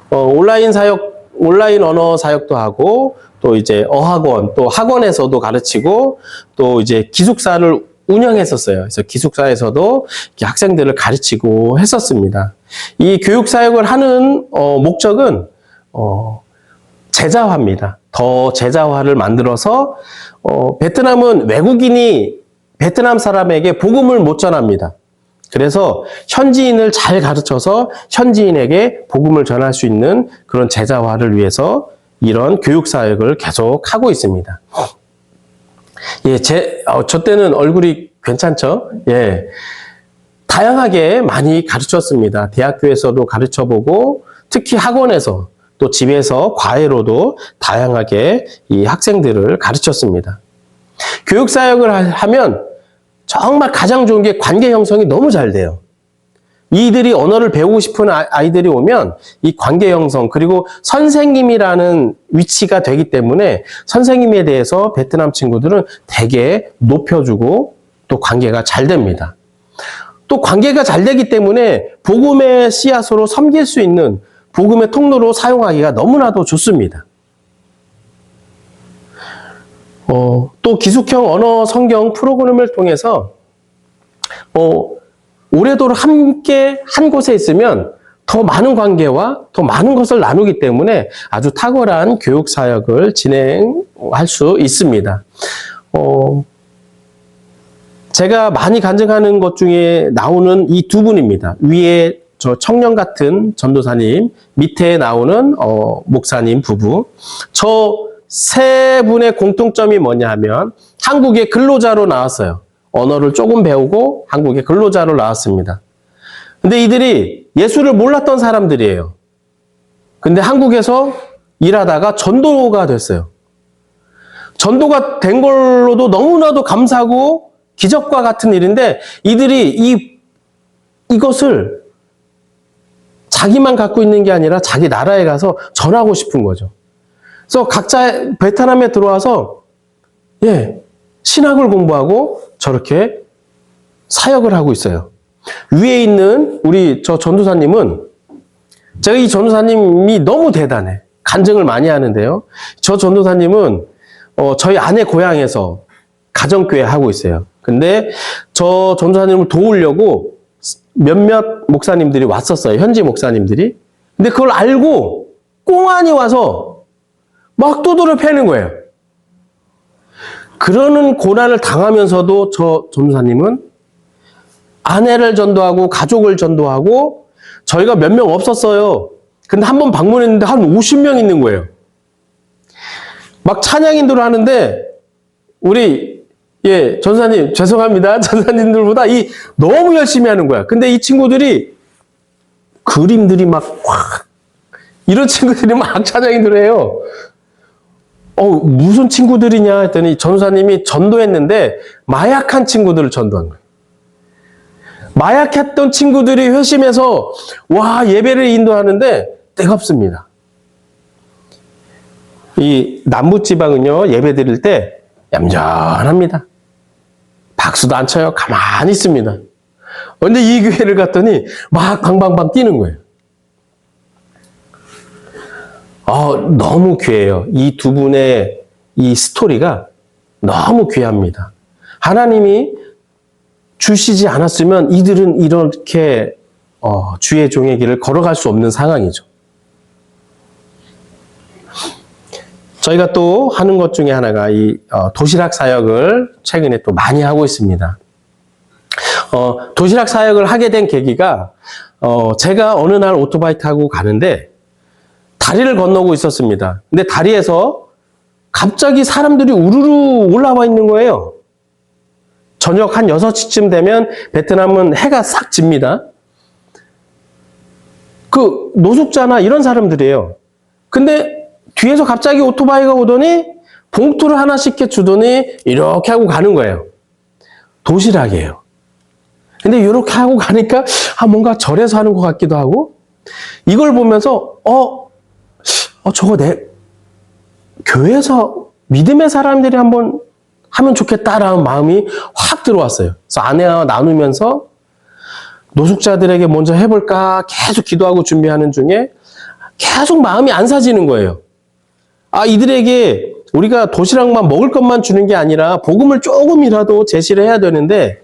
온라인 언어사역도 하고 또 이제 어학원, 또 학원에서도 가르치고 또 이제 기숙사를 운영했었어요. 그래서 기숙사에서도 학생들을 가르치고 했었습니다. 이 교육사역을 하는 목적은 제자화입니다. 더 제자화를 만들어서 베트남은 외국인이 베트남 사람에게 복음을 못 전합니다. 그래서 현지인을 잘 가르쳐서 현지인에게 복음을 전할 수 있는 그런 제자화를 위해서 이런 교육사역을 계속 하고 있습니다. 예, 저 때는 얼굴이 괜찮죠? 예. 다양하게 많이 가르쳤습니다. 대학교에서도 가르쳐보고, 특히 학원에서, 또 집에서 과외로도 다양하게 이 학생들을 가르쳤습니다. 교육사역을 하면 정말 가장 좋은 게 관계 형성이 너무 잘 돼요. 이들이 언어를 배우고 싶은 아이들이 오면 이 관계 형성, 그리고 선생님이라는 위치가 되기 때문에 선생님에 대해서 베트남 친구들은 되게 높여주고 또 관계가 잘 됩니다. 또 관계가 잘 되기 때문에 복음의 씨앗으로 섬길 수 있는 복음의 통로로 사용하기가 너무나도 좋습니다. 또 기숙형 언어 성경 프로그램을 통해서 오래도록 함께 한 곳에 있으면 더 많은 관계와 더 많은 것을 나누기 때문에 아주 탁월한 교육 사역을 진행할 수 있습니다. 제가 많이 간증하는 것 중에 나오는 이 두 분입니다. 위에 저 청년 같은 전도사님, 밑에 나오는 목사님 부부. 저 세 분의 공통점이 뭐냐 하면 한국의 근로자로 나왔어요. 언어를 조금 배우고 한국의 근로자로 나왔습니다. 근데 이들이 예수를 몰랐던 사람들이에요. 근데 한국에서 일하다가 전도가 됐어요. 전도가 된 걸로도 너무나도 감사하고 기적과 같은 일인데 이들이 이것을 자기만 갖고 있는 게 아니라 자기 나라에 가서 전하고 싶은 거죠. 그래서 각자 베트남에 들어와서 신학을 공부하고 저렇게 사역을 하고 있어요. 위에 있는 우리 저 전도사님은 제가 이 전도사님이 너무 대단해. 간증을 많이 하는데요. 저 전도사님은 저희 아내 고향에서 가정교회 하고 있어요. 근데 저 전도사님을 도우려고 몇몇 목사님들이 왔었어요. 현지 목사님들이. 근데 그걸 알고 꽁안이 와서 막 두드려 패는 거예요. 그러는 고난을 당하면서도 저 전도사님은 아내를 전도하고 가족을 전도하고 저희가 몇 명 없었어요. 근데 한 번 방문했는데 한 50명 있는 거예요. 막 찬양인도를 하는데 우리 전사님 죄송합니다. 전사님들보다 너무 열심히 하는 거야. 근데 이 친구들이 그림들이 막 확 이런 친구들이 막 찬양인도를 해요. 무슨 친구들이냐 했더니 전사님이 전도했는데 마약한 친구들을 전도한 거예요. 마약했던 친구들이 회심해서 예배를 인도하는데 뜨겁습니다. 이 남부지방은요, 예배 드릴 때 얌전합니다. 박수도 안 쳐요. 가만히 있습니다. 근데 이 교회를 갔더니 막 방방방 뛰는 거예요. 너무 귀해요. 이 두 분의 이 스토리가 너무 귀합니다. 하나님이 주시지 않았으면 이들은 이렇게 주의 종의 길을 걸어갈 수 없는 상황이죠. 저희가 또 하는 것 중에 하나가 이 도시락 사역을 최근에 또 많이 하고 있습니다. 도시락 사역을 하게 된 계기가 제가 어느 날 오토바이 타고 가는데 다리를 건너고 있었습니다. 근데 다리에서 갑자기 사람들이 우르르 올라와 있는 거예요. 저녁 한 6시쯤 되면 베트남은 해가 싹 집니다. 그 노숙자나 이런 사람들이에요. 근데 뒤에서 갑자기 오토바이가 오더니 봉투를 하나씩 이렇게 주더니 이렇게 하고 가는 거예요. 도시락이에요. 근데 이렇게 하고 가니까 뭔가 절에서 하는 것 같기도 하고 이걸 보면서 저거 내 교회에서 믿음의 사람들이 한번 하면 좋겠다라는 마음이 확 들어왔어요. 그래서 아내와 나누면서 노숙자들에게 먼저 해볼까 계속 기도하고 준비하는 중에 계속 마음이 안 사지는 거예요. 이들에게 우리가 도시락만 먹을 것만 주는 게 아니라 복음을 조금이라도 제시를 해야 되는데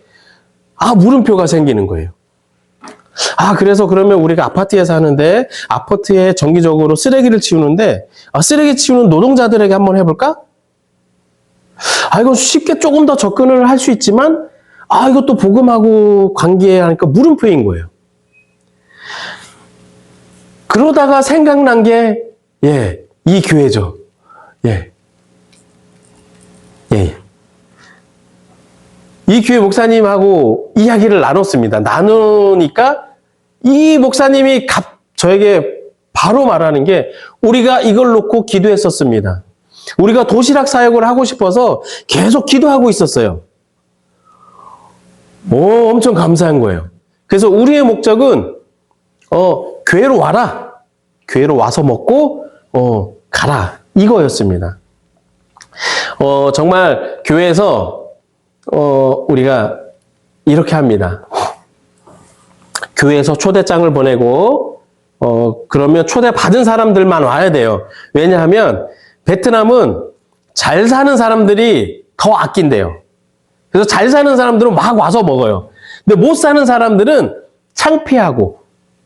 물음표가 생기는 거예요. 그래서 그러면 우리가 아파트에 사는데 아파트에 정기적으로 쓰레기를 치우는데 쓰레기 치우는 노동자들에게 한번 해볼까? 이건 쉽게 조금 더 접근을 할 수 있지만 이것도 복음하고 관계하니까 물음표인 거예요. 그러다가 생각난 게 이 교회죠. 이 교회 목사님하고 이야기를 나눴습니다. 나누니까 이 목사님이 저에게 바로 말하는 게 우리가 이걸 놓고 기도했었습니다. 우리가 도시락 사역을 하고 싶어서 계속 기도하고 있었어요. 엄청 감사한 거예요. 그래서 우리의 목적은 교회로 와라. 교회로 와서 먹고 가라. 이거였습니다. 정말 교회에서 우리가 이렇게 합니다. 교회에서 초대장을 보내고 그러면 초대받은 사람들만 와야 돼요. 왜냐하면 베트남은 잘 사는 사람들이 더 아낀대요. 그래서 잘 사는 사람들은 막 와서 먹어요. 근데 못 사는 사람들은 창피하고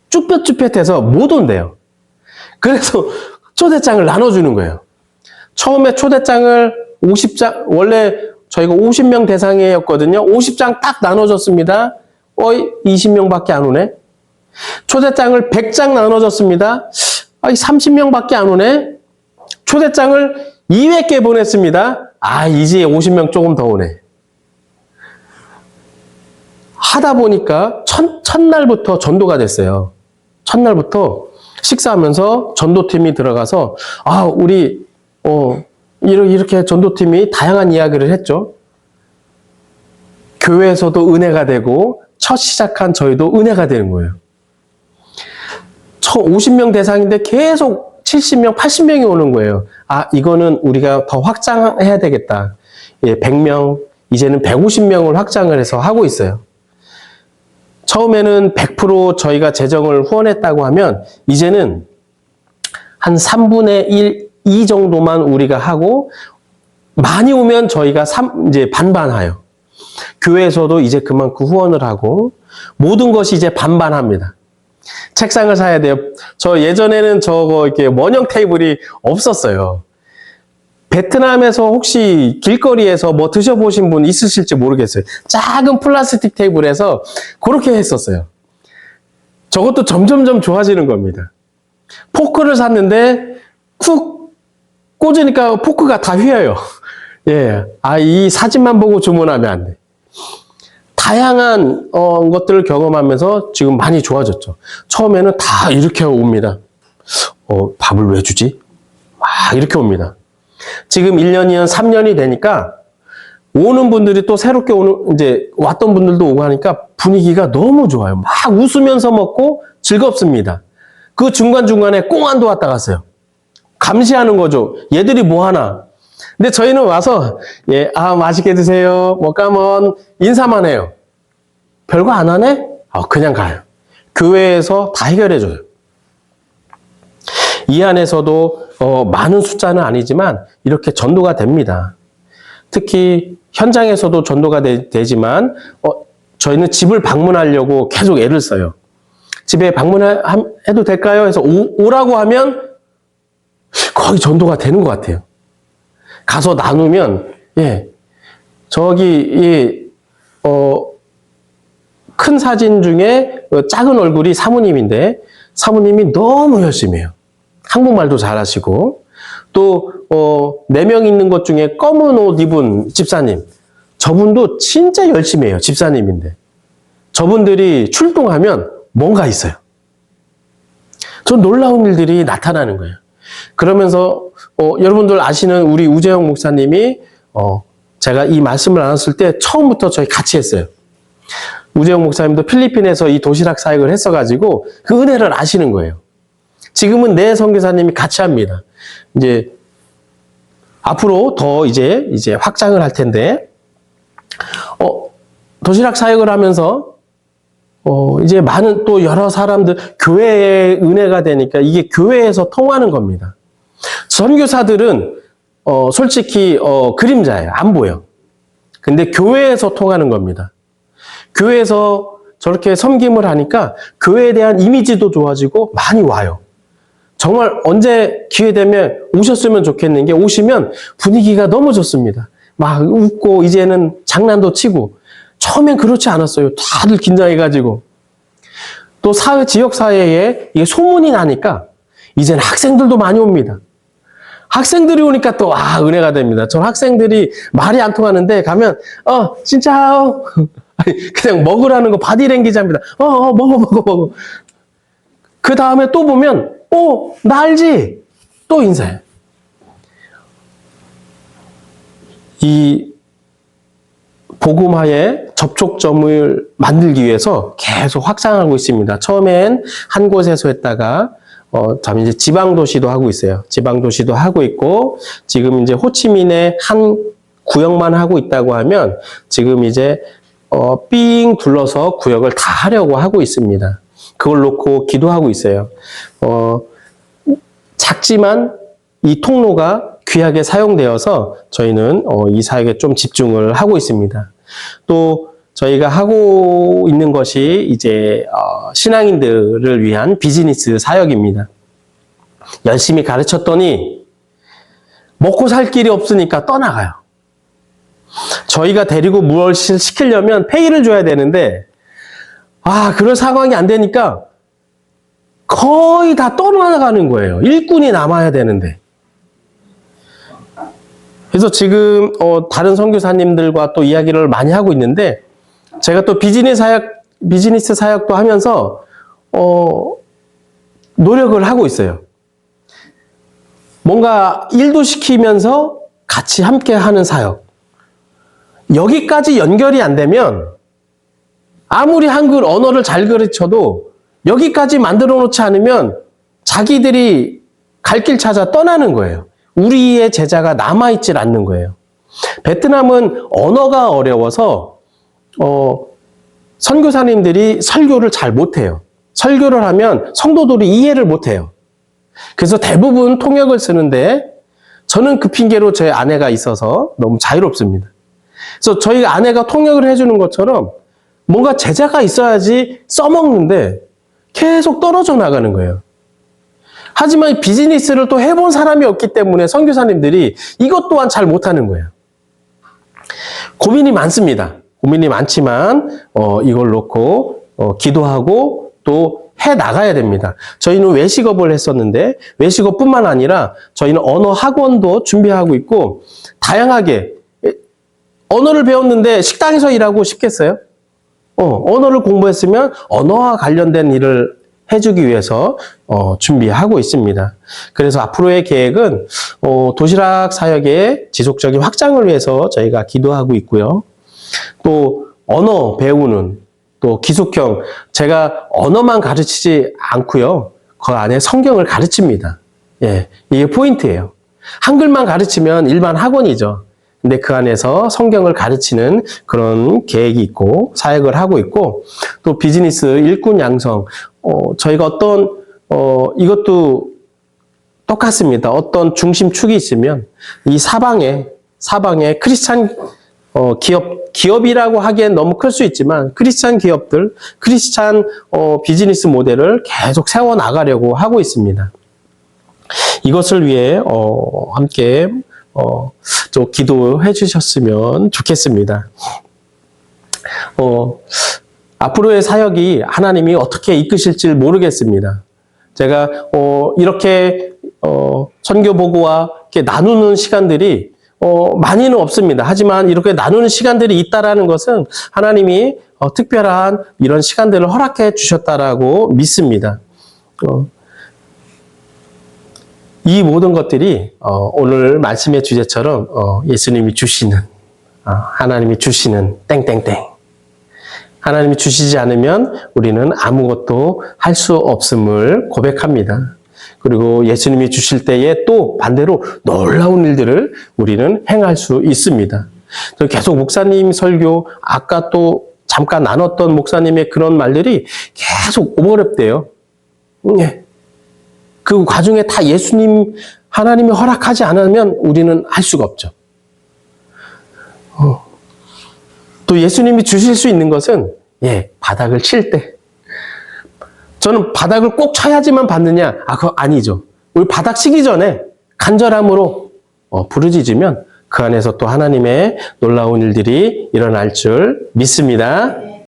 쭈뼛쭈뼛해서 못 온대요. 그래서 초대장을 나눠주는 거예요. 처음에 초대장을 50장, 원래 저희가 50명 대상이었거든요. 50장 딱 나눠줬습니다. 20명밖에 안 오네. 초대장을 100장 나눠줬습니다. 30명밖에 안 오네. 초대장을 200개 보냈습니다. 이제 50명 조금 더 오네. 하다 보니까 첫날부터 전도가 됐어요. 첫날부터 식사하면서 전도팀이 들어가서 우리 이렇게 전도팀이 다양한 이야기를 했죠. 교회에서도 은혜가 되고 첫 시작한 저희도 은혜가 되는 거예요. 50명 대상인데 계속 70명, 80명이 오는 거예요. 이거는 우리가 더 확장해야 되겠다. 100명, 이제는 150명을 확장을 해서 하고 있어요. 처음에는 100% 저희가 재정을 후원했다고 하면 이제는 한 3분의 1, 2 정도만 우리가 하고 많이 오면 저희가 이제 반반해요. 교회에서도 이제 그만큼 후원을 하고 모든 것이 이제 반반합니다. 책상을 사야 돼요. 저 예전에는 이렇게 원형 테이블이 없었어요. 베트남에서 혹시 길거리에서 뭐 드셔보신 분 있으실지 모르겠어요. 작은 플라스틱 테이블에서 그렇게 했었어요. 저것도 점점점 좋아지는 겁니다. 포크를 샀는데 쿡 꽂으니까 포크가 다 휘어요. 예, 이 사진만 보고 주문하면 안 돼. 다양한 것들을 경험하면서 지금 많이 좋아졌죠. 처음에는 다 이렇게 옵니다. 밥을 왜 주지? 막 이렇게 옵니다. 지금 1년이면 3년이 되니까 오는 분들이 또 새롭게 이제 왔던 분들도 오고 하니까 분위기가 너무 좋아요. 막 웃으면서 먹고 즐겁습니다. 그 중간중간에 꽁안도 왔다 갔어요. 감시하는 거죠. 얘들이 뭐 하나. 근데 저희는 와서, 예, 맛있게 드세요. 뭐 까면 인사만 해요. 별거 안 하네? 그냥 가요. 교회에서 다 해결해줘요. 이 안에서도 많은 숫자는 아니지만 이렇게 전도가 됩니다. 특히 현장에서도 전도가 되지만 저희는 집을 방문하려고 계속 애를 써요. 집에 방문해도 될까요? 해서 오라고 하면 거의 전도가 되는 것 같아요. 가서 나누면 저기 큰 사진 중에 작은 얼굴이 사모님인데 사모님이 너무 열심히 해요. 한국말도 잘하시고 또 4명 있는 것 중에 검은 옷 입은 집사님 저분도 진짜 열심히 해요. 집사님인데 저분들이 출동하면 뭔가 있어요. 전 놀라운 일들이 나타나는 거예요. 그러면서 여러분들 아시는 우리 우재영 목사님이 제가 이 말씀을 나눴을 때 처음부터 저희 같이 했어요. 우재영 목사님도 필리핀에서 이 도시락 사역을 했어가지고 그 은혜를 아시는 거예요. 지금은 내 선교사님이 같이 합니다. 이제 앞으로 더 이제 확장을 할 텐데 도시락 사역을 하면서 이제 많은 또 여러 사람들 교회의 은혜가 되니까 이게 교회에서 통하는 겁니다. 선교사들은 솔직히 그림자예요. 안 보여. 근데 교회에서 통하는 겁니다. 교회에서 저렇게 섬김을 하니까 교회에 대한 이미지도 좋아지고 많이 와요. 정말 언제 기회 되면 오셨으면 좋겠는 게 오시면 분위기가 너무 좋습니다. 막 웃고 이제는 장난도 치고 처음엔 그렇지 않았어요. 다들 긴장해가지고 또 지역사회에 이게 소문이 나니까 이제는 학생들도 많이 옵니다. 학생들이 오니까 또 은혜가 됩니다. 전 학생들이 말이 안 통하는데 가면 진짜 그냥 먹으라는 거 바디랭귀지 합니다. 먹어. 그 다음에 또 보면 나 알지? 또 인사해. 이 복음화의 접촉점을 만들기 위해서 계속 확장하고 있습니다. 처음엔 한 곳에서 했다가 다음에 이제 지방도시도 하고 있어요. 지방도시도 하고 있고 지금 이제 호치민의 한 구역만 하고 있다고 하면 지금 이제 삥 둘러서 구역을 다 하려고 하고 있습니다. 그걸 놓고 기도하고 있어요. 작지만 이 통로가 귀하게 사용되어서 저희는 이 사역에 좀 집중을 하고 있습니다. 또 저희가 하고 있는 것이 이제 신앙인들을 위한 비즈니스 사역입니다. 열심히 가르쳤더니 먹고 살 길이 없으니까 떠나가요. 저희가 데리고 무엇을 시키려면 페이를 줘야 되는데 그럴 상황이 안 되니까 거의 다 떠나가는 거예요. 일꾼이 남아야 되는데. 그래서 지금 다른 선교사님들과 또 이야기를 많이 하고 있는데 제가 또 비즈니스 사역도 하면서 노력을 하고 있어요. 뭔가 일도 시키면서 같이 함께 하는 사역. 여기까지 연결이 안 되면 아무리 한글 언어를 잘 가르쳐도 여기까지 만들어 놓지 않으면 자기들이 갈 길 찾아 떠나는 거예요. 우리의 제자가 남아있질 않는 거예요. 베트남은 언어가 어려워서 선교사님들이 설교를 잘 못해요. 설교를 하면 성도들이 이해를 못해요. 그래서 대부분 통역을 쓰는데 저는 그 핑계로 제 아내가 있어서 너무 자유롭습니다. 그래서 저희 아내가 통역을 해주는 것처럼 뭔가 제자가 있어야지 써먹는데 계속 떨어져 나가는 거예요. 하지만 비즈니스를 또 해본 사람이 없기 때문에 선교사님들이 이것 또한 잘 못하는 거예요. 고민이 많습니다. 고민이 많지만 이걸 놓고 기도하고 또 해 나가야 됩니다. 저희는 외식업을 했었는데 외식업뿐만 아니라 저희는 언어 학원도 준비하고 있고 다양하게 언어를 배웠는데 식당에서 일하고 싶겠어요? 언어를 공부했으면 언어와 관련된 일을 해주기 위해서 준비하고 있습니다. 그래서 앞으로의 계획은 도시락 사역의 지속적인 확장을 위해서 저희가 기도하고 있고요. 또 언어 배우는 또 기숙형, 제가 언어만 가르치지 않고요. 그 안에 성경을 가르칩니다. 예, 이게 포인트예요. 한글만 가르치면 일반 학원이죠. 근데 그 안에서 성경을 가르치는 그런 계획이 있고 사역을 하고 있고 또 비즈니스 일꾼 양성 저희가 이것도 똑같습니다. 어떤 중심축이 있으면 이 사방에 크리스찬 기업이라고 하기엔 너무 클 수 있지만 크리스찬 기업들, 크리스찬 비즈니스 모델을 계속 세워 나가려고 하고 있습니다. 이것을 위해 함께 또 기도해 주셨으면 좋겠습니다. 앞으로의 사역이 하나님이 어떻게 이끄실지 모르겠습니다. 제가 이렇게 선교 보고와 이렇게 나누는 시간들이 많이는 없습니다. 하지만 이렇게 나누는 시간들이 있다라는 것은 하나님이 특별한 이런 시간들을 허락해 주셨다라고 믿습니다. 이 모든 것들이 오늘 말씀의 주제처럼 예수님이 주시는 하나님이 주시는 땡땡땡 하나님이 주시지 않으면 우리는 아무것도 할 수 없음을 고백합니다. 그리고 예수님이 주실 때에 또 반대로 놀라운 일들을 우리는 행할 수 있습니다. 계속 목사님 설교, 아까 또 잠깐 나눴던 목사님의 그런 말들이 계속 오버랩돼요. 그 과정에 다 하나님이 허락하지 않으면 우리는 할 수가 없죠. 또 예수님이 주실 수 있는 것은, 바닥을 칠 때. 저는 바닥을 꼭 쳐야지만 받느냐? 그거 아니죠. 우리 바닥 치기 전에 간절함으로 부르짖으면 그 안에서 또 하나님의 놀라운 일들이 일어날 줄 믿습니다.